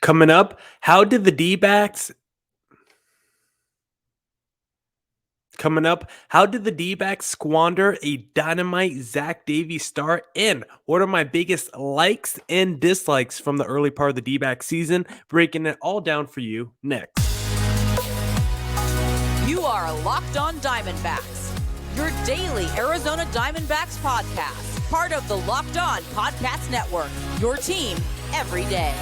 Coming up, how did the D-backs squander a dynamite Zack Davies start? And what are my biggest likes and dislikes from the early part of the D-back season? Breaking it all down for you next. You are Locked On Diamondbacks, your daily Arizona Diamondbacks podcast, part of the Locked On Podcast Network, your team every day.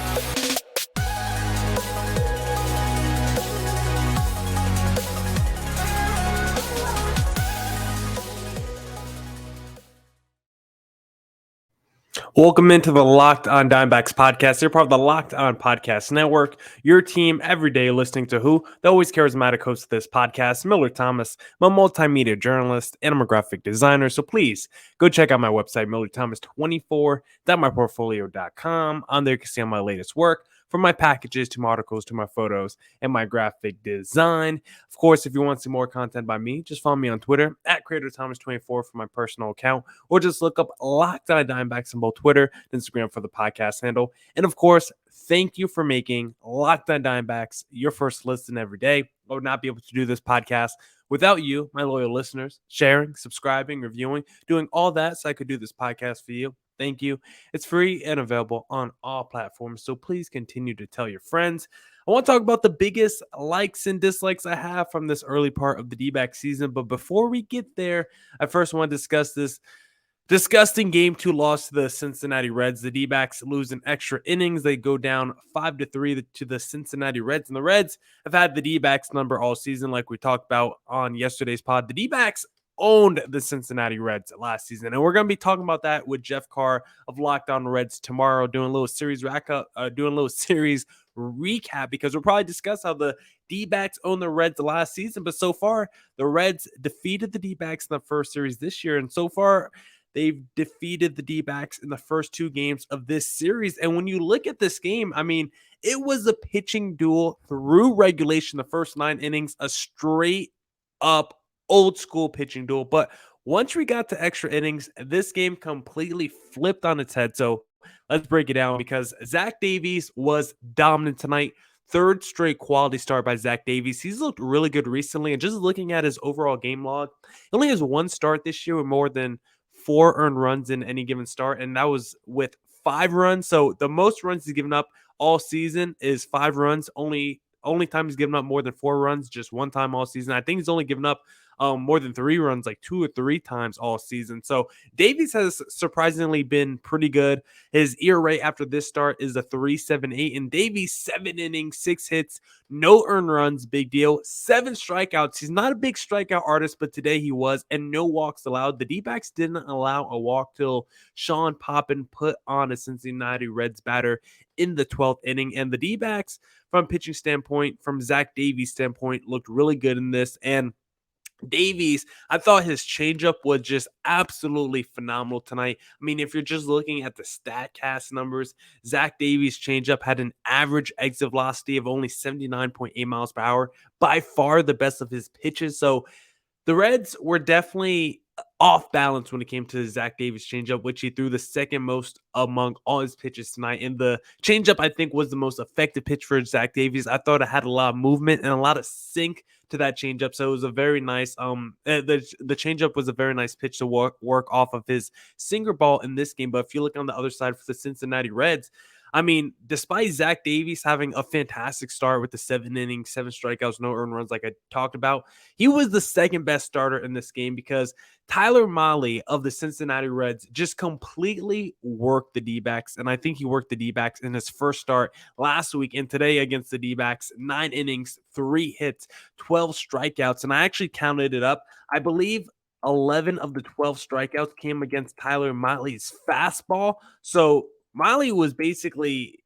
Welcome into the Locked On Diamondbacks podcast. You're part of the Locked On Podcast Network, your team every day listening to who? The always charismatic host of this podcast, Millard Thomas. I'm a multimedia journalist and I'm a graphic designer. So please go check out my website, millardthomas24.myportfolio.com. On there you can see all my latest work, from my packages to my articles to my photos and my graphic design. Of course, if you want to see more content by me, just follow me on Twitter at CreatorThomas24 for my personal account, or just look up Locked On Diamondbacks on both Twitter and Instagram for the podcast handle. And of course, thank you for making Locked On Diamondbacks your first listen every day. I would not be able to do this podcast without you, my loyal listeners, sharing, subscribing, reviewing, doing all that so I could do this podcast for you. Thank you. It's free and available on all platforms, so please continue to tell your friends. I want to talk about the biggest likes and dislikes I have from this early part of the D-back season, but before we get there, I first want to discuss this disgusting Game 2 loss to the Cincinnati Reds. The D-backs lose in extra innings. They go down 5-3 to the Cincinnati Reds, and the Reds have had the D-backs number all season, like we talked about on yesterday's pod. The D-backs owned the Cincinnati Reds last season, and we're going to be talking about that with Jeff Carr of Locked On Reds tomorrow, doing a little series recap, because we'll probably discuss how the D-backs owned the Reds last season, but so far the Reds defeated the D-backs in the first series this year, and so far they've defeated the D-backs in the first two games of this series. And when you look at this game, I mean, it was a pitching duel through regulation, the first 9 innings, a straight up old school pitching duel. But once we got to extra innings, this game completely flipped on its head. So let's break it down, because Zack Davies was dominant tonight. Third straight quality start by Zack Davies. He's looked really good recently. And just looking at his overall game log, he only has one start this year with more than 4 earned runs in any given start, and that was with 5 runs. So the most runs he's given up all season is 5 runs. Only time he's given up more than 4 runs, just one time all season. I think he's only given up more than 3 runs like 2 or 3 times all season. So Davies has surprisingly been pretty good. His ERA after this start is a 3.78, and Davies 7 innings, 6 hits, no earned runs, big deal. 7 strikeouts. He's not a big strikeout artist, but today he was, and no walks allowed. The D-backs didn't allow a walk till Sean Poppin put on a Cincinnati Reds batter in the 12th inning, and the D-backs, from a pitching standpoint, from Zack Davies' standpoint, looked really good in this. And Davies, I thought his changeup was just absolutely phenomenal tonight. I mean, if you're just looking at the StatCast numbers, Zack Davies' changeup had an average exit velocity of only 79.8 miles per hour, by far the best of his pitches. So the Reds were definitely off balance when it came to Zack Davies' changeup, which he threw the second most among all his pitches tonight. And the changeup, I think, was the most effective pitch for Zack Davies. I thought it had a lot of movement and a lot of sink to that changeup. So it was a very nice the changeup was a very nice pitch to work off of his sinker ball in this game. But if you look on the other side for the Cincinnati Reds, I mean, despite Zack Davies having a fantastic start with the 7 innings, 7 strikeouts, no earned runs, like I talked about, he was the second best starter in this game, because Tyler Mahle of the Cincinnati Reds just completely worked the D-backs. And I think he worked the D-backs in his first start last week and today against the D-backs. 9 innings, 3 hits, 12 strikeouts. And I actually counted it up. I believe 11 of the 12 strikeouts came against Tyler Mahle's fastball. So Mahle was basically,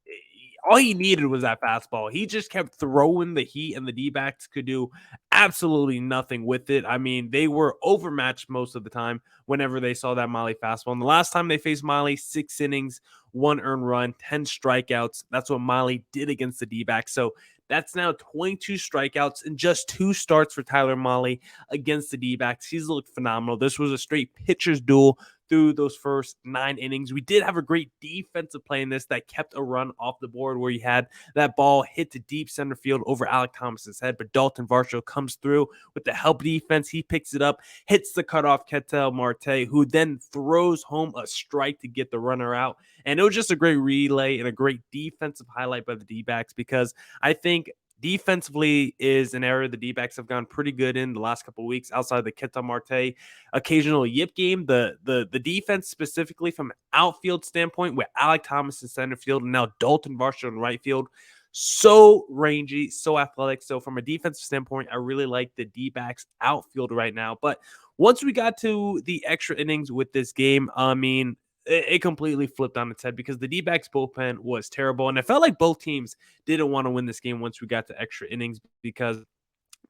all he needed was that fastball. He just kept throwing the heat, and the D-backs could do absolutely nothing with it. I mean, they were overmatched most of the time whenever they saw that Mahle fastball. And the last time they faced Mahle, 6 innings, 1 earned run, 10 strikeouts. That's what Mahle did against the D-backs. So that's now 22 strikeouts in just 2 starts for Tyler Mahle against the D-backs. He's looked phenomenal. This was a straight pitcher's duel through those first 9 innings. We did have a great defensive play in this that kept a run off the board where you had that ball hit to deep center field over Alec Thomas's head, but Dalton Varsho comes through with the help defense. He picks it up, hits the cutoff Ketel Marte, who then throws home a strike to get the runner out. And it was just a great relay and a great defensive highlight by the D-backs, because I think defensively is an area the D-backs have gone pretty good in the last couple of weeks. Outside of the Ketel Marte occasional yip game, the defense specifically from an outfield standpoint with Alec Thomas in center field and now Dalton Varsho in right field, so rangy, so athletic. So from a defensive standpoint, I really like the D-backs outfield right now. But once we got to the extra innings with this game, I mean, it completely flipped on its head because the D-backs bullpen was terrible. And it felt like both teams didn't want to win this game once we got to extra innings, because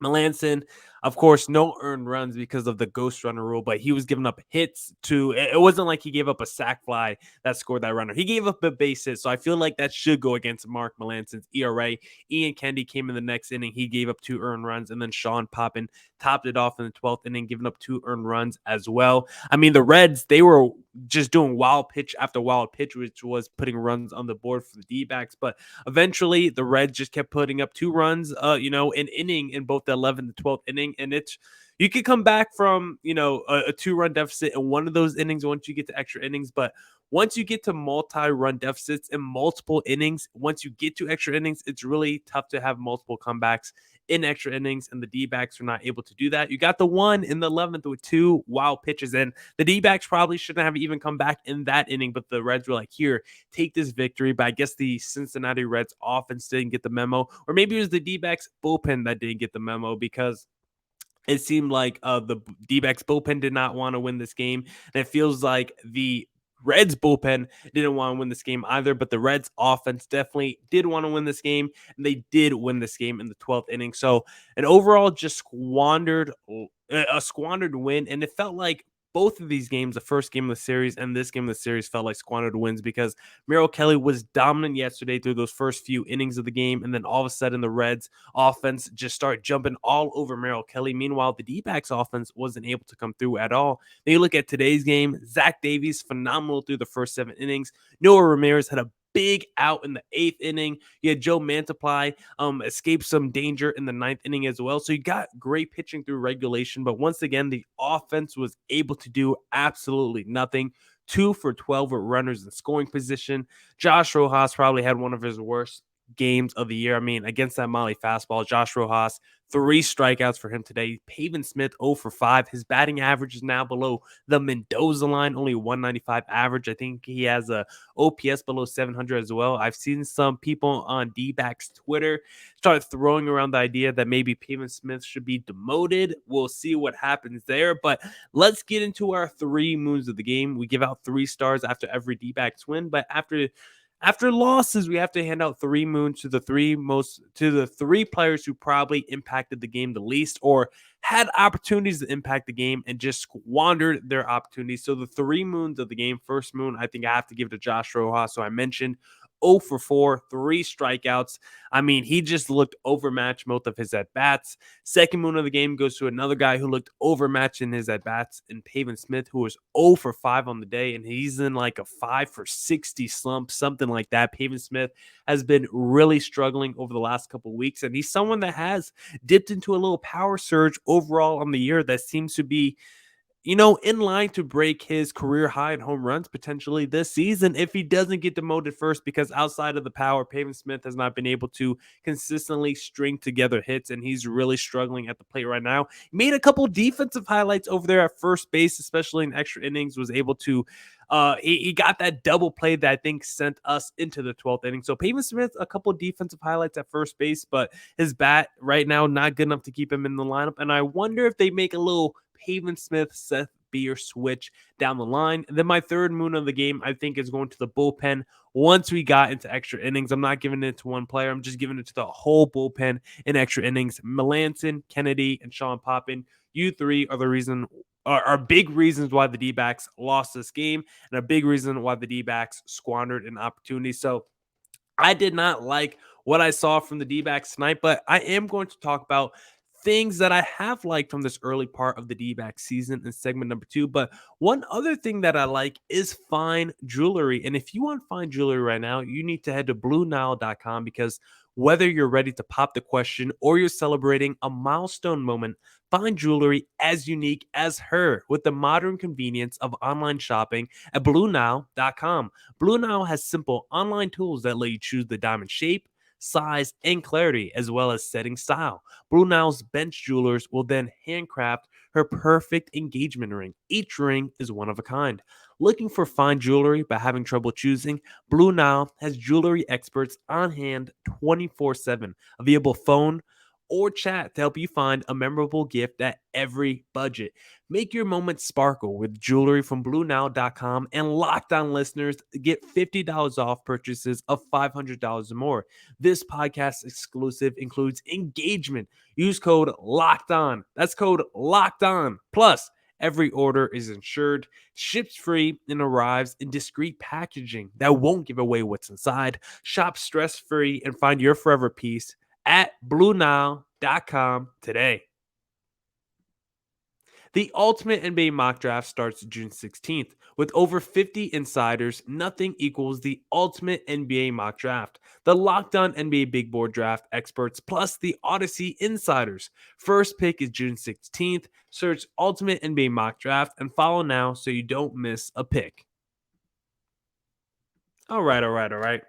Melanson, of course, no earned runs because of the ghost runner rule, but he was giving up hits to, it wasn't like he gave up a sac fly that scored that runner. He gave up a base hit, so I feel like that should go against Mark Melanson's ERA. Ian Kennedy came in the next inning. He gave up 2 earned runs, and then Sean Poppin topped it off in the 12th inning, giving up 2 earned runs as well. I mean, the Reds, they were just doing wild pitch after wild pitch, which was putting runs on the board for the D-backs, but eventually the Reds just kept putting up 2 runs, an inning in both the 11th and 12th inning. And it's, you could come back from, a 2-run deficit in one of those innings once you get to extra innings. But once you get to multi-run deficits in multiple innings, once you get to extra innings, it's really tough to have multiple comebacks in extra innings, and the D-backs are not able to do that. You got the one in the 11th with 2 wild pitches, and the D-backs probably shouldn't have even come back in that inning, but the Reds were like, here, take this victory. But I guess the Cincinnati Reds offense didn't get the memo, or maybe it was the D-backs bullpen that didn't get the memo, because it seemed like the D-backs bullpen did not want to win this game, and it feels like the Reds bullpen didn't want to win this game either, but the Reds offense definitely did want to win this game, and they did win this game in the 12th inning. So an overall just a squandered win, and it felt like both of these games, the first game of the series and this game of the series, felt like squandered wins, because Merrill Kelly was dominant yesterday through those first few innings of the game, and then all of a sudden the Reds offense just started jumping all over Merrill Kelly. Meanwhile, the D-backs offense wasn't able to come through at all. Then you look at today's game, Zack Davies, phenomenal through the first 7 innings. Noah Ramirez had a big out in the 8th inning. You had Joe Mantiply escape some danger in the 9th inning as well. So you got great pitching through regulation, but once again, the offense was able to do absolutely nothing. 2 for 12 with runners in scoring position. Josh Rojas probably had one of his worst games of the year. I mean, against that Molly fastball, Josh Rojas, 3 strikeouts for him today. Pavin Smith 0 for 5. His batting average is now below the Mendoza line, only 195 average. I think he has a OPS below 700 as well. I've seen some people on D-backs Twitter start throwing around the idea that maybe Pavin Smith should be demoted. We'll see what happens there, but let's get into our 3 moons of the game. We give out 3 stars after every D-backs win, but after losses, we have to hand out 3 moons to the 3 players who probably impacted the game the least, or had opportunities to impact the game and just squandered their opportunities. So the 3 moons of the game, first moon, I think I have to give to Josh Rojas. So I mentioned 0 for 4, 3 strikeouts. I mean, he just looked overmatched most of his at-bats. Second moon of the game goes to another guy who looked overmatched in his at-bats, in Pavin Smith, who was 0 for 5 on the day, and he's in like a 5 for 60 slump, something like that. Pavin Smith has been really struggling over the last couple of weeks, and he's someone that has dipped into a little power surge overall on the year that seems to be in line to break his career high in home runs potentially this season if he doesn't get demoted first, because outside of the power, Pavin Smith has not been able to consistently string together hits, and he's really struggling at the plate right now. He made a couple defensive highlights over there at first base, especially in extra innings, was able to he got that double play that I think sent us into the 12th inning. So Pavin Smith, a couple defensive highlights at first base, but his bat right now not good enough to keep him in the lineup. And I wonder if they make a little Pavin Smith, Seth Beer switch down the line. And then my 3rd moon of the game, I think, is going to the bullpen. Once we got into extra innings, I'm not giving it to one player. I'm just giving it to the whole bullpen in extra innings. Melanson, Kennedy, and Sean Poppin. You 3 are the reason, are big reasons why the D-backs lost this game, and a big reason why the D-backs squandered an opportunity. So I did not like what I saw from the D-backs tonight, but I am going to talk about things that I have liked from this early part of the D-back season in segment number 2. But one other thing that I like is fine jewelry. And if you want fine jewelry right now, you need to head to BlueNile.com, because whether you're ready to pop the question or you're celebrating a milestone moment, find jewelry as unique as her with the modern convenience of online shopping at BlueNile.com. Blue Nile has simple online tools that let you choose the diamond shape, size, and clarity, as well as setting style. Blue Nile's bench jewelers will then handcraft her perfect engagement ring. Each ring is one of a kind. Looking for fine jewelry but having trouble choosing? Blue Nile has jewelry experts on hand 24/7, available phone or chat to help you find a memorable gift at every budget. Make your moment sparkle with jewelry from BlueNile.com, and Locked On listeners get $50 off purchases of $500 or more. This podcast exclusive includes engagement. Use code Locked On. That's code Locked On. Plus, every order is insured, ships free, and arrives in discreet packaging that won't give away what's inside. Shop stress free and find your forever piece at BlueNile.com today. The Ultimate NBA Mock Draft starts June 16th. With over 50 insiders, nothing equals the Ultimate NBA Mock Draft. The Locked On NBA Big Board Draft experts plus the Odyssey insiders. First pick is June 16th. Search Ultimate NBA Mock Draft and follow now so you don't miss a pick. All right.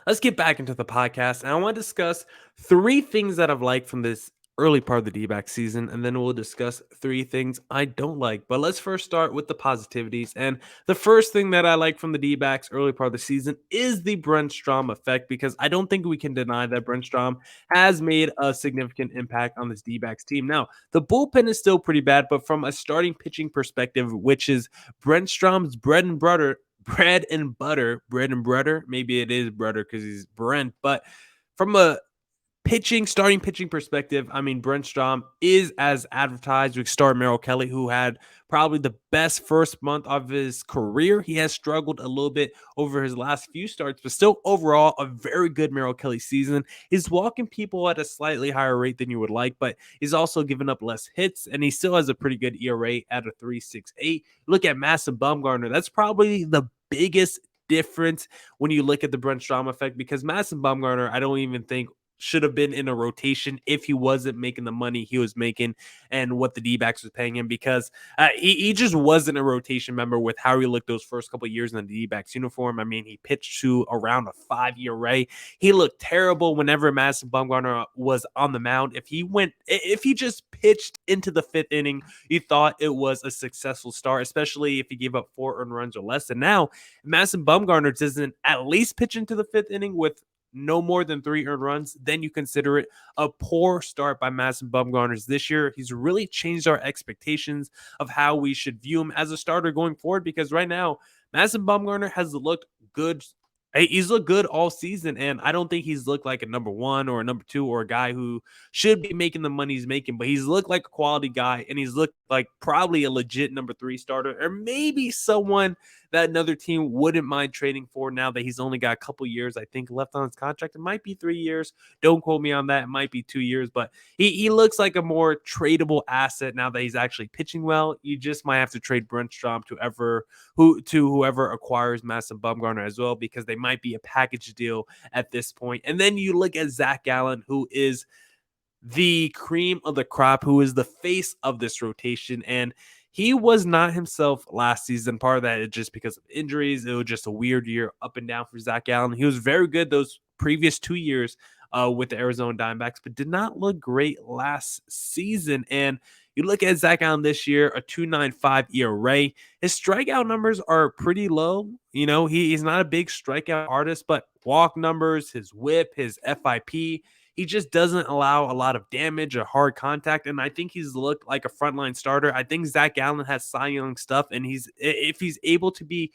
Let's get back into the podcast, and I want to discuss 3 things that I've liked from this early part of the D-back season, and then we'll discuss 3 things I don't like. But let's first start with the positivities, and the first thing that I like from the D-backs early part of the season is the Brent Strom effect, because I don't think we can deny that Brent Strom has made a significant impact on this D-backs team. Now, the bullpen is still pretty bad, but from a starting pitching perspective, which is Brent Strom's bread and butter, maybe it is butter because he's Brent, but from a starting pitching perspective, I mean, Brent Strom is as advertised. We start Merrill Kelly, who had probably the best first month of his career. He has struggled a little bit over his last few starts, but still overall a very good Merrill Kelly season. He's walking people at a slightly higher rate than you would like, but he's also given up less hits, and he still has a pretty good ERA at a 3.68. Look at Madison Bumgarner. That's probably the biggest difference when you look at the Brent Strom effect, because Madison Bumgarner, I don't even think should have been in a rotation if he wasn't making the money he was making and what the D-backs was paying him, because he just wasn't a rotation member with how he looked those first couple of years in the D-backs uniform. I mean, he pitched to around a 5 ERA. He looked terrible whenever Madison Bumgarner was on the mound. If he just pitched into the 5th inning, you thought it was a successful start, especially if he gave up 4 earned runs or less. And now Madison Bumgarner doesn't at least pitch into the 5th inning with no more than 3 earned runs, then you consider it a poor start by Madison Bumgarner this year. He's really changed our expectations of how we should view him as a starter going forward, because right now, Madison Bumgarner has looked good. He's looked good all season, and I don't think he's looked like a number 1 or a number 2 or a guy who should be making the money he's making, but he's looked like a quality guy, and he's looked like probably a legit number 3 starter, or maybe someone that another team wouldn't mind trading for now that he's only got a couple years, I think, left on his contract. It might be 3 years. Don't quote me on that. It might be 2 years, but he looks like a more tradable asset now that he's actually pitching well. You just might have to trade Brent Strom to whoever acquires Madison Bumgarner as well, because they might be a package deal at this point. And then you look at Zack Gallen, who is the cream of the crop, who is the face of this rotation, and he was not himself last season. Part of that is just because of injuries. It was just a weird year up and down for Zack Gallen. He was very good those previous 2 years with the Arizona Diamondbacks, but did not look great last season. And you look at Zack Gallen this year, a 2.95 ERA. His strikeout numbers are pretty low. You know, he's not a big strikeout artist, but walk numbers, his whip, his FIP, he just doesn't allow a lot of damage or hard contact, and I think he's looked like a frontline starter. I think Zack Gallen has Cy Young stuff, and if he's able to be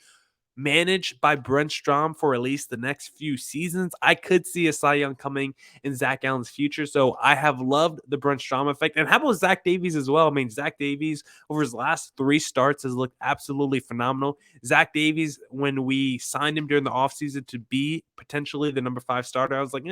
managed by Brent Strom for at least the next few seasons, I could see a Cy Young coming in Zach Allen's future. So I have loved the Brent Strom effect. And how about Zack Davies as well? I mean, Zack Davies over his last 3 starts has looked absolutely phenomenal. Zack Davies, when we signed him during the offseason to be potentially the number 5 starter, I was like,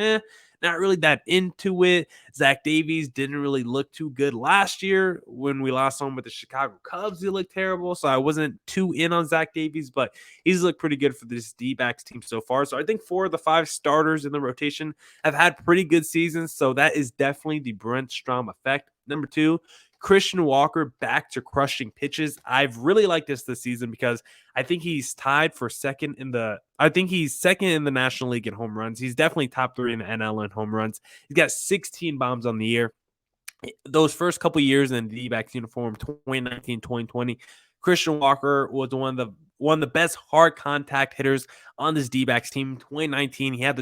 not really that into it. Zack Davies didn't really look too good last year. When we lost him with the Chicago Cubs, he looked terrible. So I wasn't too in on Zack Davies, but he's looked pretty good for this D-backs team so far. So I think 4 of the 5 starters in the rotation have had pretty good seasons. So that is definitely the Brent Strom effect. Number 2, Christian Walker back to crushing pitches. I've really liked this season because I think he's tied for second in the National League in home runs. He's definitely top 3 in the NL in home runs. He's got 16 bombs on the year. Those first couple years in the D-backs uniform, 2019, 2020, Christian Walker was one of the best hard contact hitters on this D-backs team. 2019, he had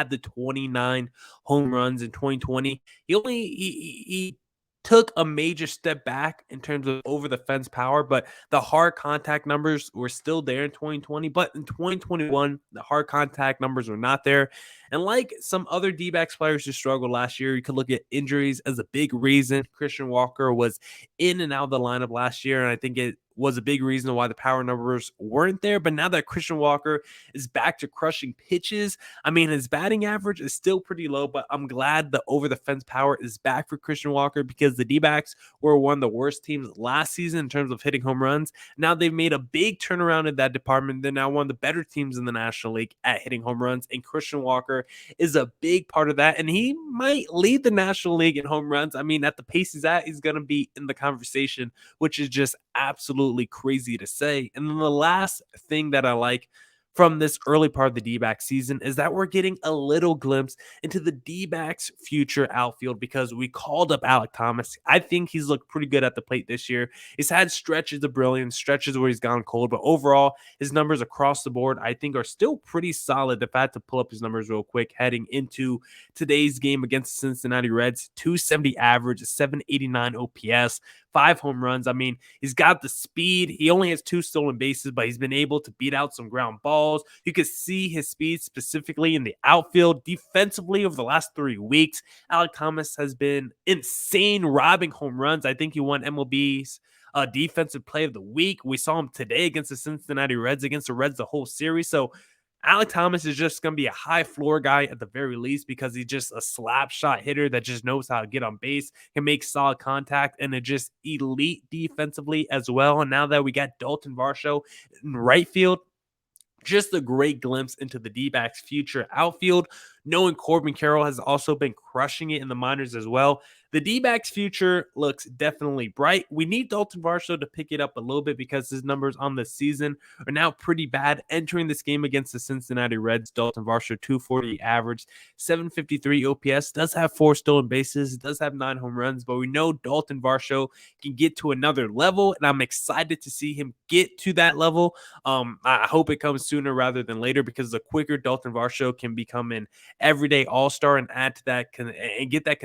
the 29 home runs. In 2020, he took a major step back in terms of over the fence power, but the hard contact numbers were still there in 2020. But in 2021, the hard contact numbers were not there. And like some other D-backs players who struggled last year, you could look at injuries as a big reason. Christian Walker was in and out of the lineup last year, and I think it was a big reason why the power numbers weren't there. But now that Christian Walker is back to crushing pitches, I mean, his batting average is still pretty low, but I'm glad the over the fence power is back for Christian Walker because the D-backs were one of the worst teams last season in terms of hitting home runs. Now they've made a big turnaround in that department. They're now one of the better teams in the National League at hitting home runs, and Christian Walker is a big part of that, and he might lead the National League in home runs. I mean, at the pace he's at, he's going to be in the conversation, which is just absolutely crazy to say. And then the last thing that I like from this early part of the D-backs season is that we're getting a little glimpse into the D-backs future outfield because we called up Alec Thomas. I think he's looked pretty good at the plate this year. He's had stretches of brilliance, stretches where he's gone cold, but overall his numbers across the board I think are still pretty solid. If I had to pull up his numbers real quick heading into today's game against the Cincinnati Reds, 270 average, 789 OPS, 5 home runs. I mean, he's got the speed. He only has 2 stolen bases, but he's been able to beat out some ground balls. You could see his speed specifically in the outfield. Defensively over the last 3 weeks, Alec Thomas has been insane robbing home runs. I think he won MLB's defensive play of the week. We saw him today against the Cincinnati Reds, against the Reds the whole series. So Alec Thomas is just going to be a high floor guy at the very least because he's just a slap shot hitter that just knows how to get on base, can make solid contact, and is just elite defensively as well. And now that we got Dalton Varsho in right field, just a great glimpse into the D-backs future outfield. Knowing Corbin Carroll has also been crushing it in the minors as well. The D-backs future looks definitely bright. We need Dalton Varsho to pick it up a little bit because his numbers on the season are now pretty bad. Entering this game against the Cincinnati Reds, Dalton Varsho 240 average, 753 OPS, does have 4 stolen bases, does have 9 home runs, but we know Dalton Varsho can get to another level, and I'm excited to see him get to that level. I hope it comes sooner rather than later because the quicker Dalton Varsho can become an everyday all-star and add to that and get that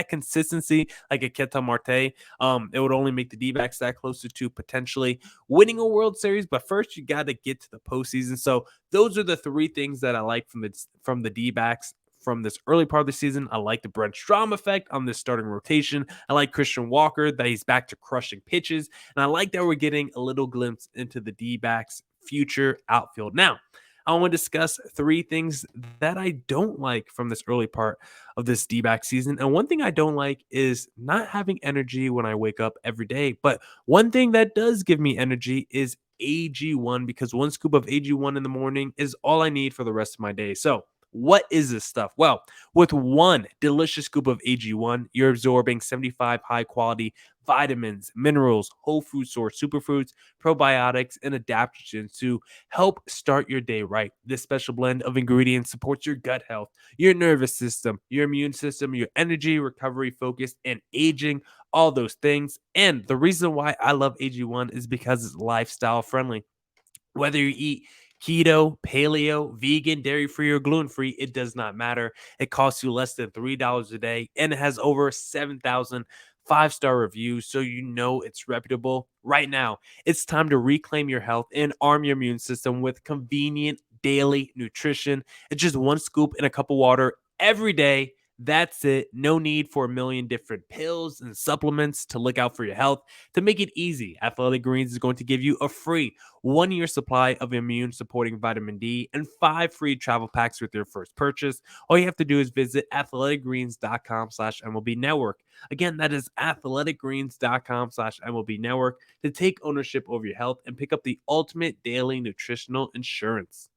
consistency like a Ketel Marte, it would only make the D-backs that closer to potentially winning a World Series. But first, you got to get to the postseason. So those are the 3 things that I like from the D-backs from this early part of the season. I like the Brent Strom effect on this starting rotation. I like Christian Walker, that he's back to crushing pitches. And I like that we're getting a little glimpse into the D-backs future outfield. Now, I want to discuss 3 things that I don't like from this early part of this D-back season. And one thing I don't like is not having energy when I wake up every day. But one thing that does give me energy is AG1, because 1 scoop of AG1 in the morning is all I need for the rest of my day. So what is this stuff? Well, with 1 delicious scoop of AG1, you're absorbing 75 high-quality vitamins, minerals, whole food source, superfoods, probiotics, and adaptogens to help start your day right. This special blend of ingredients supports your gut health, your nervous system, your immune system, your energy, recovery, focus, and aging, all those things. And the reason why I love AG1 is because it's lifestyle friendly. Whether you eat keto, paleo, vegan, dairy-free, or gluten-free, it does not matter. It costs you less than $3 a day, and it has over 7,000 5-star review so you know it's reputable. Right now, it's time to reclaim your health and arm your immune system with convenient daily nutrition. It's just one scoop in a cup of water every day. That's it. No need for a million different pills and supplements to look out for your health. To make it easy, Athletic Greens is going to give you a free 1-year supply of immune supporting vitamin D and 5 free travel packs with your first purchase. All you have to do is visit athleticgreens.com/MLB network. Again, that is athleticgreens.com/MLB network to take ownership over your health and pick up the ultimate daily nutritional insurance.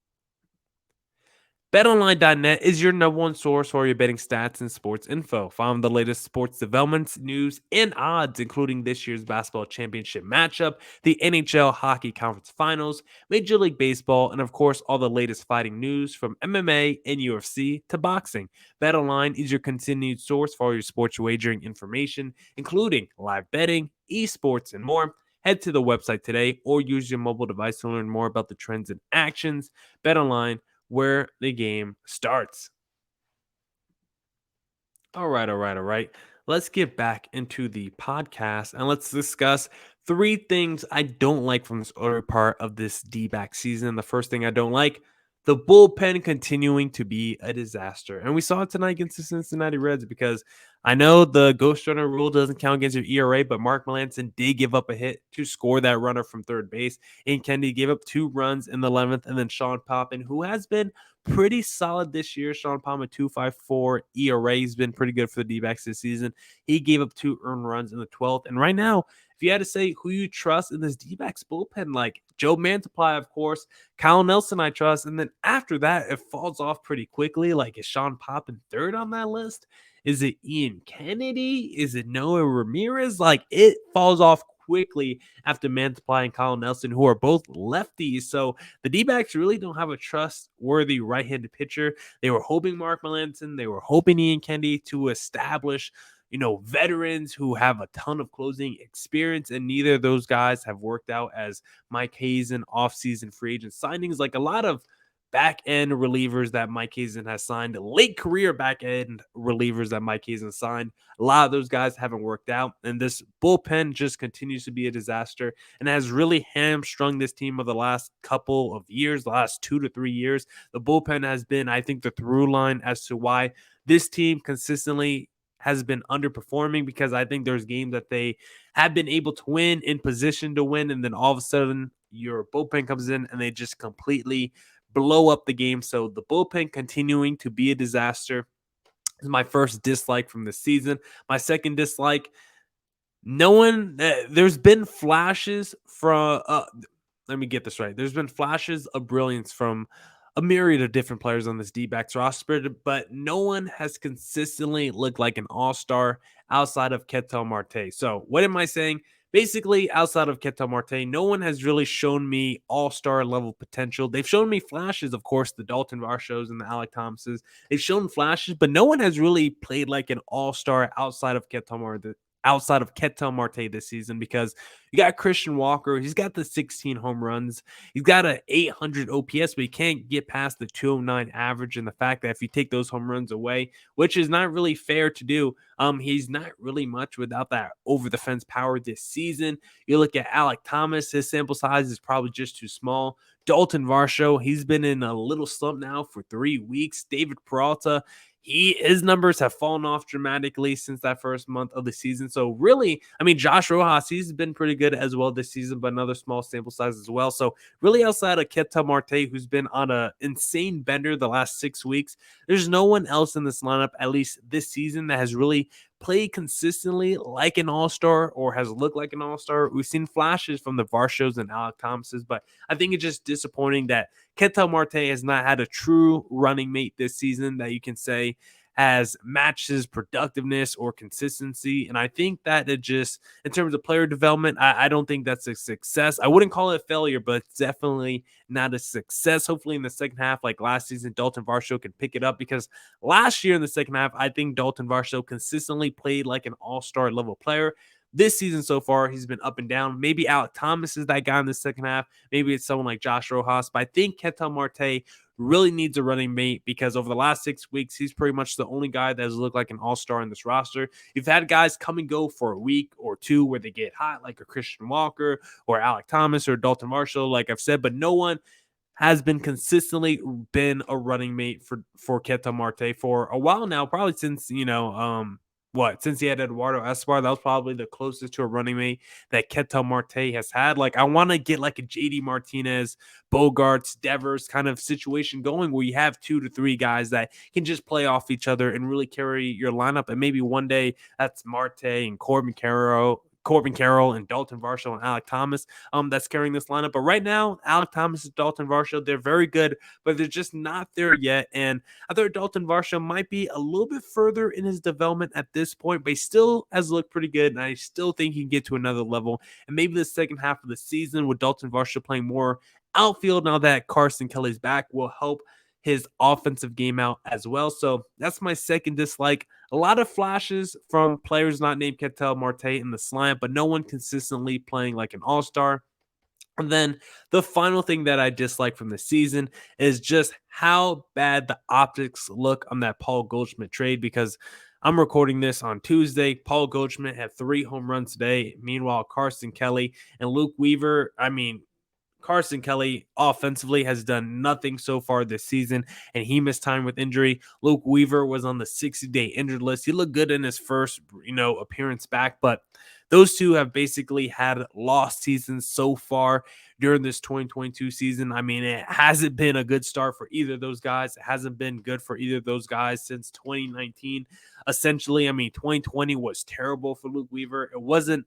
BetOnline.net is your number one source for your betting stats and sports info. Find the latest sports developments, news, and odds, including this year's basketball championship matchup, the NHL Hockey Conference Finals, Major League Baseball, and of course, all the latest fighting news from MMA and UFC to boxing. BetOnline is your continued source for all your sports wagering information, including live betting, esports, and more. Head to the website today or use your mobile device to learn more about the trends and actions. BetOnline, where the game starts. All right. Let's get back into the podcast and let's discuss 3 things I don't like from this early part of this D-back season. The first thing I don't like, the bullpen continuing to be a disaster. And we saw it tonight against the Cincinnati Reds because I know the ghost runner rule doesn't count against your ERA, but Mark Melancon did give up a hit to score that runner from third base. And Kennedy gave up 2 runs in the 11th. And then Sean Poppen, who has been pretty solid this year. Sean Poppen, 2.54 ERA. He's been pretty good for the D-backs this season. He gave up 2 earned runs in the 12th. And right now, if you had to say who you trust in this D-backs bullpen, like Joe Mantiply, of course, Kyle Nelson, I trust. And then after that, it falls off pretty quickly. Like, is Sean Poppen third on that list? Is it Ian Kennedy? Is it Noah Ramirez? Like, it falls off quickly after Mantiply and Kyle Nelson, who are both lefties. So the D-backs really don't have a trustworthy right-handed pitcher. They were hoping Mark Melancon, they were hoping Ian Kennedy to establish, veterans who have a ton of closing experience, and neither of those guys have worked out as Mike Hazen offseason free agent signings. Like a lot of back-end relievers that Mike Hazen has signed, late career back-end relievers that Mike Hazen signed, a lot of those guys haven't worked out, and this bullpen just continues to be a disaster and has really hamstrung this team over the last couple of years, the last 2 to 3 years. The bullpen has been, I think, the through line as to why this team consistently has been underperforming, because I think there's games that they have been able to win, in position to win, and then all of a sudden your bullpen comes in and they just completely blow up the game. So the bullpen continuing to be a disaster is my first dislike from this season. My second dislike, there's been flashes from, let me get this right. There's been flashes of brilliance from a myriad of different players on this D-backs roster, but no one has consistently looked like an all-star outside of Ketel Marte. So what am I saying? Basically, outside of Ketel Marte, no one has really shown me all-star level potential. They've shown me flashes, of course, the Dalton Varshos and the Alec Thomases. They've shown flashes, but no one has really played like an all-star outside of Ketel Marte this season, because you got Christian Walker. He's got the 16 home runs. He's got an 800 OPS, but he can't get past the 209 average. And the fact that if you take those home runs away, which is not really fair to do, he's not really much without that over the fence power this season. You look at Alec Thomas, his sample size is probably just too small. Dalton Varsho, he's been in a little slump now for 3 weeks. David Peralta, his numbers have fallen off dramatically since that first month of the season. So really, I mean, Josh Rojas, he's been pretty good as well this season, but another small sample size as well. So really, outside of Ketel Marte, who's been on an insane bender the last 6 weeks, there's no one else in this lineup, at least this season, that has really played consistently like an all-star or has looked like an all-star. We've seen flashes from the Varshos and Alec Thomases, but I think it's just disappointing that Ketel Marte has not had a true running mate this season that you can say has matched his productiveness or consistency. And I think that it just, in terms of player development, I don't think that's a success. I wouldn't call it a failure, but it's definitely not a success. Hopefully in the second half, like last season, Dalton Varsho can pick it up, because last year in the second half, I think Dalton Varsho consistently played like an all-star level player. This season so far, he's been up and down. Maybe Alec Thomas is that guy in the second half. Maybe it's someone like Josh Rojas. But I think Ketel Marte really needs a running mate because over the last 6 weeks, he's pretty much the only guy that has looked like an all-star in this roster. You've had guys come and go for a week or two where they get hot, like a Christian Walker or Alec Thomas or Dalton Varsho, like I've said, but no one has been consistently been a running mate for Ketel Marte for a while now, probably since, since he had Eduardo Escobar. That was probably the closest to a running mate that Ketel Marte has had. Like, I want to get like a JD Martinez, Bogarts, Devers kind of situation going where you have 2 to 3 guys that can just play off each other and really carry your lineup. And maybe one day that's Marte and Corbin Carroll and Dalton Varsho and Alec Thomas that's carrying this lineup. But right now, Alec Thomas and Dalton Varsho, they're very good, but they're just not there yet. And I thought Dalton Varsho might be a little bit further in his development at this point, but he still has looked pretty good, and I still think he can get to another level. And maybe the second half of the season with Dalton Varsho playing more outfield now that Carson Kelly's back will help his offensive game out as well. So that's my second dislike. A lot of flashes from players not named Ketel Marte in the slant, but no one consistently playing like an all-star. And then the final thing that I dislike from the season is just how bad the optics look on that Paul Goldschmidt trade, because I'm recording this on Tuesday. Paul Goldschmidt had 3 home runs today. Meanwhile, Carson Kelly and Luke Weaver, Carson Kelly offensively has done nothing so far this season, and he missed time with injury. Luke Weaver was on the 60-day injured list. He looked good in his first, appearance back, but those two have basically had lost seasons so far during this 2022 season. I mean, it hasn't been a good start for either of those guys. It hasn't been good for either of those guys since 2019. Essentially, 2020 was terrible for Luke Weaver. It wasn't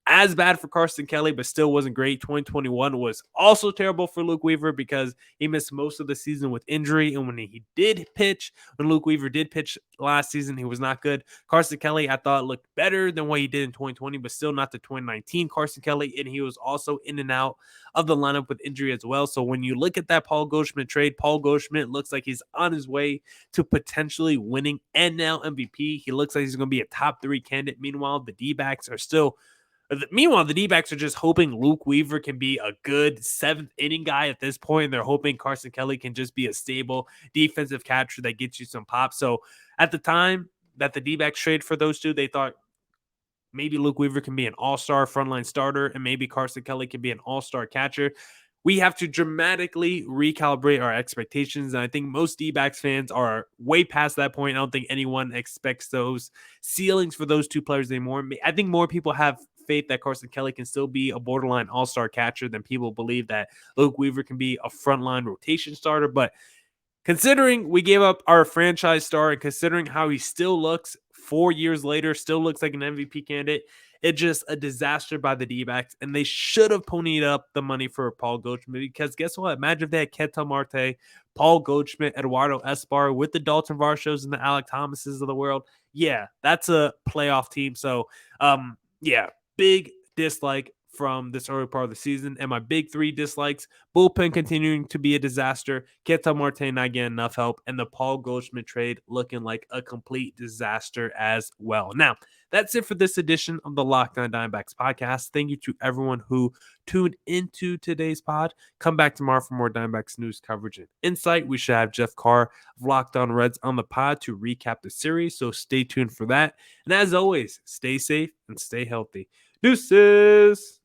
as bad for Carson Kelly, but still wasn't great. 2021 was also terrible for Luke Weaver because he missed most of the season with injury. And when Luke Weaver did pitch last season, he was not good. Carson Kelly, I thought, looked better than what he did in 2020, but still not the 2019 Carson Kelly. And he was also in and out of the lineup with injury as well. So when you look at that Paul Goldschmidt trade, Paul Goldschmidt looks like he's on his way to potentially winning and now MVP. He looks like he's going to be a top 3 candidate. Meanwhile, the D-backs are the D-backs are just hoping Luke Weaver can be a good 7th inning guy at this point. They're hoping Carson Kelly can just be a stable defensive catcher that gets you some pop. So at the time that the D-backs trade for those two, they thought maybe Luke Weaver can be an all-star frontline starter and maybe Carson Kelly can be an all-star catcher. We have to dramatically recalibrate our expectations. And I think most D-backs fans are way past that point. I don't think anyone expects those ceilings for those two players anymore. I think more people have faith that Carson Kelly can still be a borderline all-star catcher than people believe that Luke Weaver can be a frontline rotation starter. But considering we gave up our franchise star and considering how he still looks 4 years later, still looks like an MVP candidate, it's just a disaster by the D-backs, and they should have ponied up the money for Paul Goldschmidt, because guess what? Imagine if they had Ketel Marte, Paul Goldschmidt, Eduardo Escobar with the Dalton Varshos and the Alec Thomases of the world. Yeah, that's a playoff team. So, big dislike from this early part of the season. And my big 3 dislikes: bullpen continuing to be a disaster, Ketel Marte not getting enough help, and the Paul Goldschmidt trade looking like a complete disaster as well. Now, that's it for this edition of the Locked On Diamondbacks podcast. Thank you to everyone who tuned into today's pod. Come back tomorrow for more Diamondbacks news coverage and insight. We should have Jeff Carr of Locked On Reds on the pod to recap the series, so stay tuned for that. And as always, stay safe and stay healthy. Deuces!